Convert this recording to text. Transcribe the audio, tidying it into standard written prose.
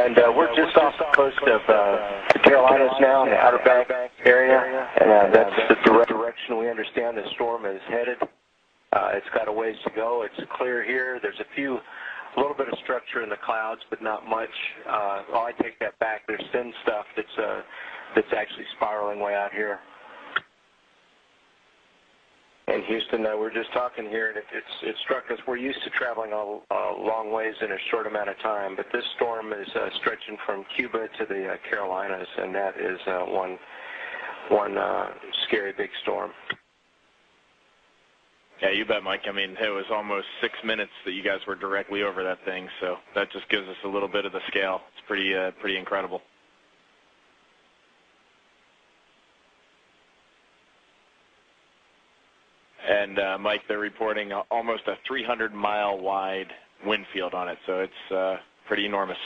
And we're just off the coast of the Carolinas now, in the Outer Banks area, and that's the direction we understand the storm is headed. It's got a ways to go. It's clear here. There's a little bit of structure in the clouds, but not much. I take that back. There's thin stuff that's actually spiraling way out here. In Houston, we're just talking here, and it struck us. We're used to traveling a long ways in a short amount of time, but this storm is stretching from Cuba to the Carolinas, and that is one scary big storm. Yeah, you bet, Mike. I mean, it was almost 6 minutes that you guys were directly over that thing, so that just gives us a little bit of the scale. It's pretty incredible. And, Mike, they're reporting almost a 300-mile wide wind field on it, so it's pretty enormous.